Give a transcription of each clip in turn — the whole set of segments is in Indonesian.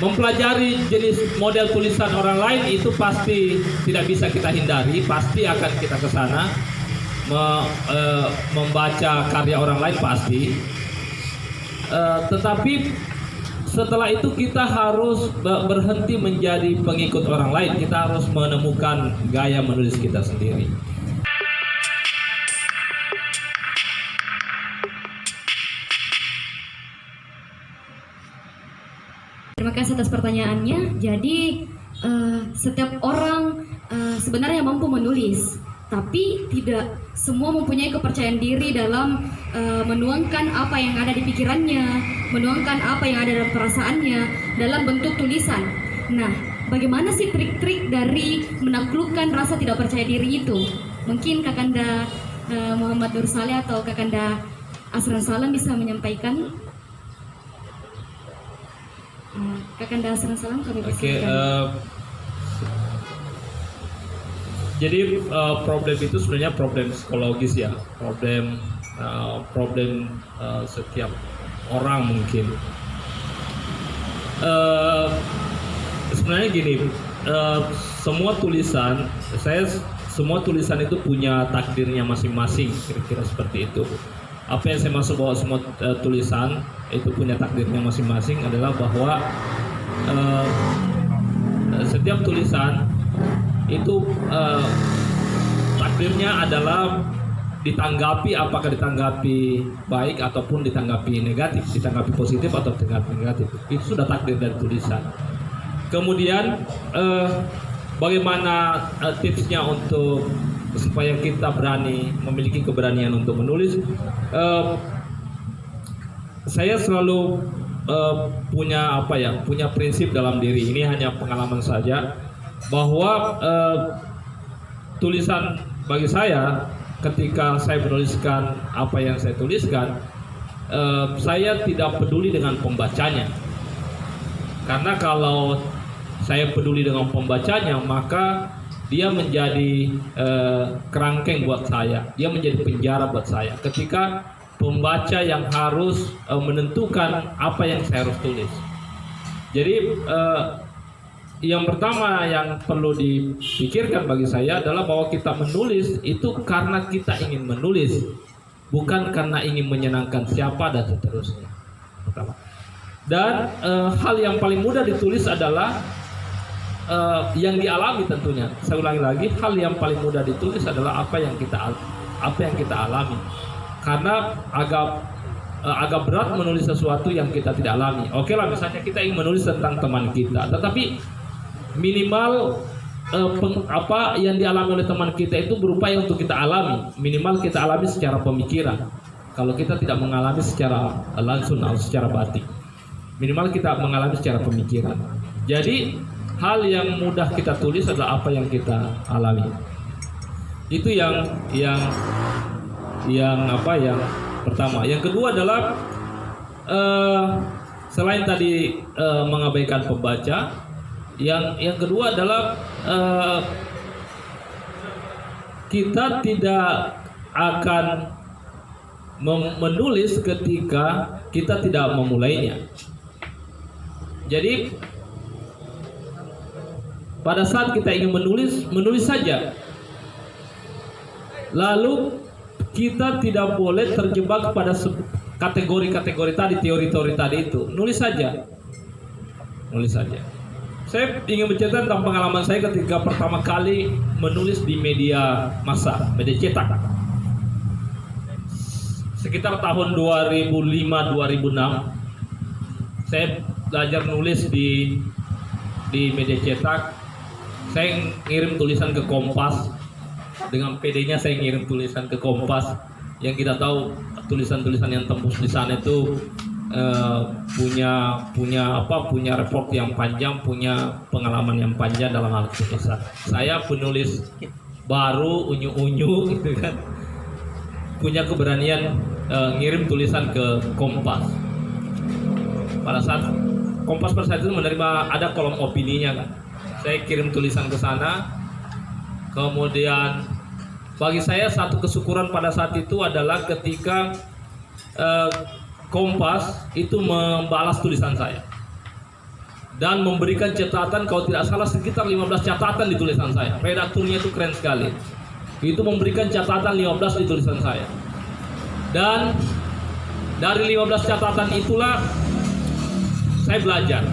Mempelajari jenis model tulisan orang lain itu pasti tidak bisa kita hindari, pasti akan kita ke sana membaca karya orang lain pasti. Tetapi setelah itu kita harus berhenti menjadi pengikut orang lain, kita harus menemukan gaya menulis kita sendiri. Terima kasih atas pertanyaannya. Jadi setiap orang sebenarnya mampu menulis, tapi tidak semua mempunyai kepercayaan diri dalam menuangkan apa yang ada di pikirannya, menuangkan apa yang ada dalam perasaannya dalam bentuk tulisan. Nah, bagaimana sih trik-trik dari menaklukkan rasa tidak percaya diri itu? Mungkin Kakanda Muhammad Nur Saleh atau Kakanda Asran Salam bisa menyampaikan. Kakanda Asran Salam kami persilakan. Jadi problem itu sebenarnya problem psikologis ya, problem setiap orang mungkin. Sebenarnya gini, semua tulisan itu punya takdirnya masing-masing, kira-kira seperti itu. Apa yang saya maksud bahwa semua tulisan itu punya takdirnya masing-masing adalah bahwa setiap tulisan itu takdirnya adalah ditanggapi, apakah ditanggapi baik ataupun ditanggapi negatif, ditanggapi positif atau ditanggapi negatif. Itu sudah takdir dari tulisan. Kemudian bagaimana tipsnya untuk supaya kita memiliki keberanian untuk menulis? Saya selalu punya prinsip dalam diri, ini hanya pengalaman saja, bahwa tulisan bagi saya, ketika saya menuliskan apa yang saya tuliskan, saya tidak peduli dengan pembacanya, karena kalau saya peduli dengan pembacanya maka dia menjadi kerangkeng buat saya, dia menjadi penjara buat saya ketika pembaca yang harus menentukan apa yang saya harus tulis. Jadi yang pertama yang perlu dipikirkan bagi saya adalah bahwa kita menulis itu karena kita ingin menulis, bukan karena ingin menyenangkan siapa dan seterusnya. Pertama. Dan hal yang paling mudah ditulis adalah yang dialami tentunya. Saya ulangi lagi, hal yang paling mudah ditulis adalah apa yang kita alami. Karena agak berat menulis sesuatu yang kita tidak alami. Oke lah, misalnya kita ingin menulis tentang teman kita, tetapi minimal apa yang dialami oleh teman kita itu berupaya untuk kita alami. Minimal kita alami secara pemikiran. Kalau kita tidak mengalami secara langsung atau secara batin, minimal kita mengalami secara pemikiran. Jadi hal yang mudah kita tulis adalah apa yang kita alami. Itu yang pertama. Yang kedua adalah selain tadi mengabaikan pembaca, yang kedua adalah kita tidak akan menulis ketika kita tidak memulainya. Jadi pada saat kita ingin menulis saja. Lalu kita tidak boleh terjebak pada kategori-kategori tadi, teori-teori tadi itu. Nulis saja. Saya ingin bercerita tentang pengalaman saya ketika pertama kali menulis di media massa, media cetak. Sekitar tahun 2005-2006, saya belajar nulis di media cetak. Saya ngirim tulisan ke Kompas. Dengan PD-nya saya ngirim tulisan ke Kompas. Yang kita tahu tulisan-tulisan yang tembus di sana itu punya report yang panjang, punya pengalaman yang panjang dalam hal tulisan. Saya penulis baru, unyu-unyu gitu kan, punya keberanian ngirim tulisan ke Kompas. Pada saat Kompas pada saat itu menerima, ada kolom opininya kan. Saya kirim tulisan ke sana. Kemudian bagi saya satu kesyukuran pada saat itu adalah ketika Kompas itu membalas tulisan saya. dan memberikan catatan, kalau tidak salah sekitar 15 catatan di tulisan saya. Redakturnya itu keren sekali. Itu memberikan catatan 15 di tulisan saya. Dan dari 15 catatan itulah saya belajar.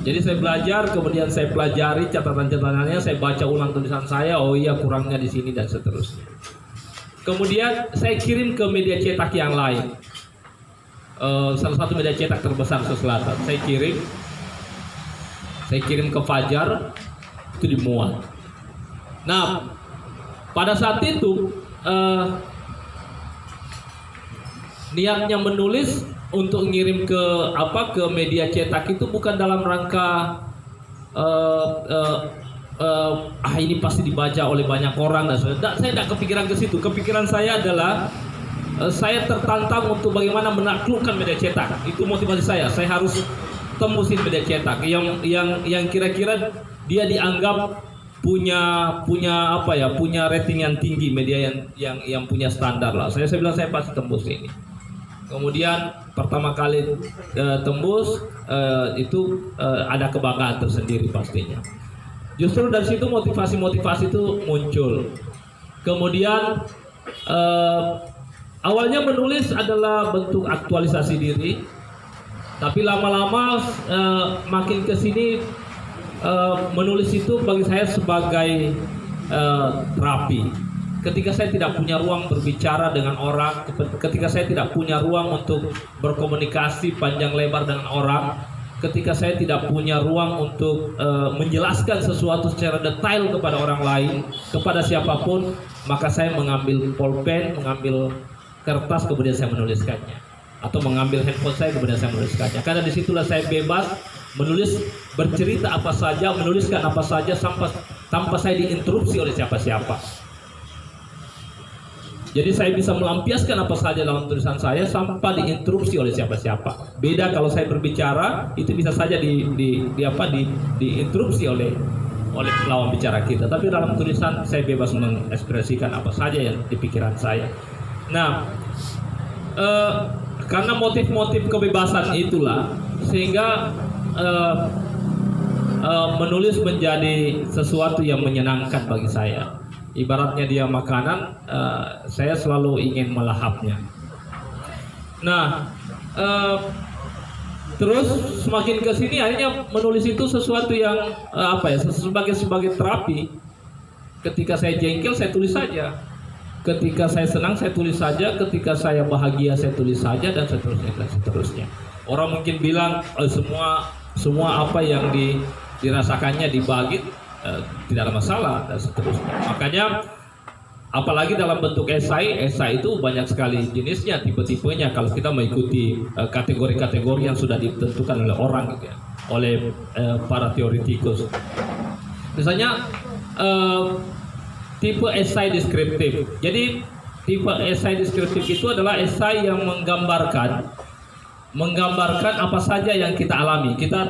Jadi saya belajar, kemudian saya pelajari catatan-catatannya, saya baca ulang tulisan saya, oh iya kurangnya di sini dan seterusnya. Kemudian saya kirim ke media cetak yang lain. Salah satu media cetak terbesar Sulawesi Selatan. Saya kirim ke Fajar, itu dimuat. Nah, pada saat itu niatnya menulis untuk ngirim ke media cetak itu bukan dalam rangka ini pasti dibaca oleh banyak orang dan sebagainya. Saya tidak kepikiran ke situ. Kepikiran saya adalah saya tertantang untuk bagaimana menaklukkan media cetak. Itu motivasi saya. Saya harus tembusin media cetak yang kira-kira dia dianggap punya rating yang tinggi, media yang punya standar lah. Saya bilang saya pasti tembus ini. Kemudian pertama kali tembus itu ada kebanggaan tersendiri pastinya. Justru dari situ motivasi itu muncul. Kemudian awalnya menulis adalah bentuk aktualisasi diri, tapi lama-lama makin kesini menulis itu bagi saya sebagai terapi. Ketika saya tidak punya ruang berbicara dengan orang, ketika saya tidak punya ruang untuk berkomunikasi panjang lebar dengan orang, ketika saya tidak punya ruang untuk menjelaskan sesuatu secara detail kepada orang lain, kepada siapapun, maka saya mengambil pulpen, mengambil kertas, kemudian saya menuliskannya, atau mengambil handphone saya, kemudian saya menuliskannya. Karena disitulah saya bebas menulis, bercerita apa saja, menuliskan apa saja tanpa saya diinterupsi oleh siapa-siapa. Jadi saya bisa melampiaskan apa saja dalam tulisan saya tanpa diinterupsi oleh siapa-siapa. Beda kalau saya berbicara, itu bisa saja diinterupsi oleh lawan bicara kita. Tapi dalam tulisan saya bebas mengekspresikan apa saja yang di pikiran saya. Nah, karena motif-motif kebebasan itulah sehingga menulis menjadi sesuatu yang menyenangkan bagi saya. Ibaratnya dia makanan, saya selalu ingin melahapnya. Nah, terus semakin ke sini akhirnya menulis itu sesuatu yang sebagai terapi. Ketika saya jengkel saya tulis saja, ketika saya senang saya tulis saja, ketika saya bahagia saya tulis saja, dan seterusnya. Orang mungkin bilang semua apa yang dirasakannya dibagi, tidak ada masalah dan seterusnya. Makanya apalagi dalam bentuk esai itu banyak sekali jenisnya, tipe-tipenya kalau kita mengikuti kategori-kategori yang sudah ditentukan oleh orang gitu ya, oleh para teoretikus. Misalnya tipe esai deskriptif. Jadi tipe esai deskriptif itu adalah esai yang menggambarkan apa saja yang kita alami. Kita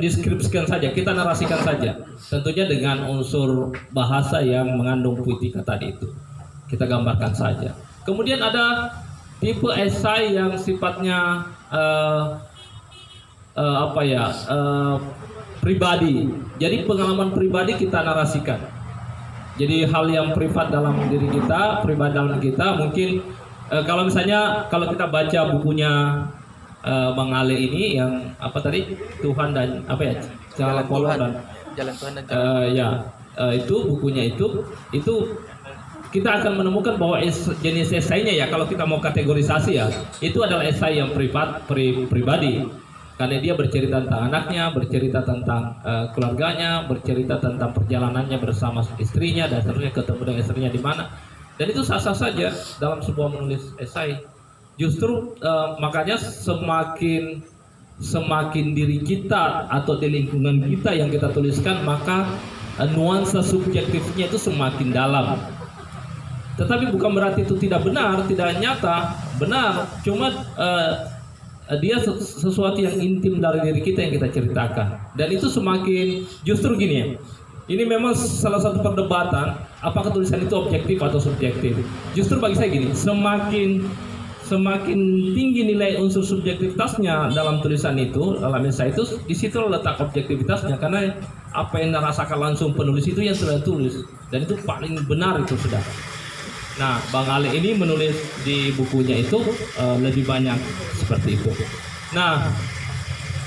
deskripsikan saja, kita narasikan saja, tentunya dengan unsur bahasa yang mengandung puitika tadi itu, kita gambarkan saja. Kemudian ada tipe esai yang sifatnya pribadi. Jadi pengalaman pribadi kita narasikan. Jadi hal yang privat dalam diri kita, pribadi dalam kita. Mungkin kalau kita baca bukunya Bang Ale ini yang Tuhan dan Jalan Tuhan dan itu bukunya itu kita akan menemukan bahwa jenis esainya ya, kalau kita mau kategorisasi ya, itu adalah esai yang pribadi, karena dia bercerita tentang anaknya, bercerita tentang keluarganya, bercerita tentang perjalanannya bersama istrinya dan seterusnya, ketemu dengan istrinya di mana, dan itu sah-sah saja dalam sebuah menulis esai. Justru makanya semakin diri kita atau di lingkungan kita yang kita tuliskan, maka nuansa subjektifnya itu semakin dalam. Tetapi bukan berarti itu tidak benar, tidak nyata, benar. Cuma dia sesuatu yang intim dari diri kita yang kita ceritakan. Dan itu semakin, justru gini ya, ini memang salah satu perdebatan, apakah tulisan itu objektif atau subjektif. Justru bagi saya gini, semakin tinggi nilai unsur subjektivitasnya dalam tulisan itu, dalam esai itu, di situ letak objektivitasnya, karena apa yang dirasakan langsung penulis itu yang sudah tulis, dan itu paling benar itu sudah. Nah, Bang Ali ini menulis di bukunya itu lebih banyak seperti itu. Nah,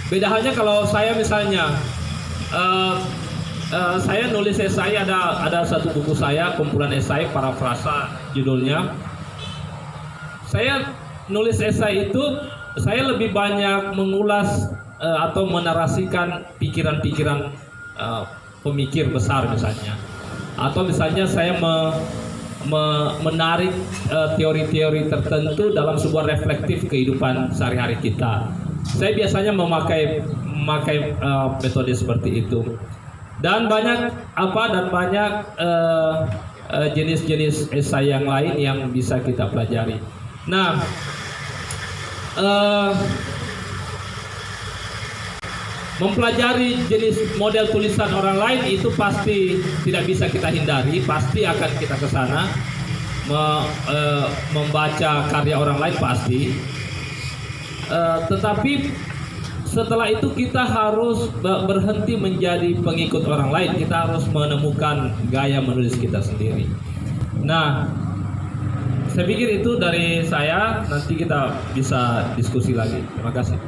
beda halnya kalau saya misalnya saya nulis esai, ada satu buku saya, kumpulan esai parafrasa judulnya. Saya nulis esai itu, saya lebih banyak mengulas atau menarasikan pikiran-pikiran pemikir besar misalnya, atau misalnya saya menarik teori-teori tertentu dalam sebuah reflektif kehidupan sehari-hari kita. Saya biasanya memakai metode seperti itu. Dan banyak jenis-jenis esai yang lain yang bisa kita pelajari. Nah, mempelajari jenis model tulisan orang lain itu pasti tidak bisa kita hindari, pasti akan kita ke sana. Membaca karya orang lain pasti. Tetapi setelah itu kita harus berhenti menjadi pengikut orang lain. Kita harus menemukan gaya menulis kita sendiri. Nah, saya pikir itu dari saya. Nanti kita bisa diskusi lagi. Terima kasih.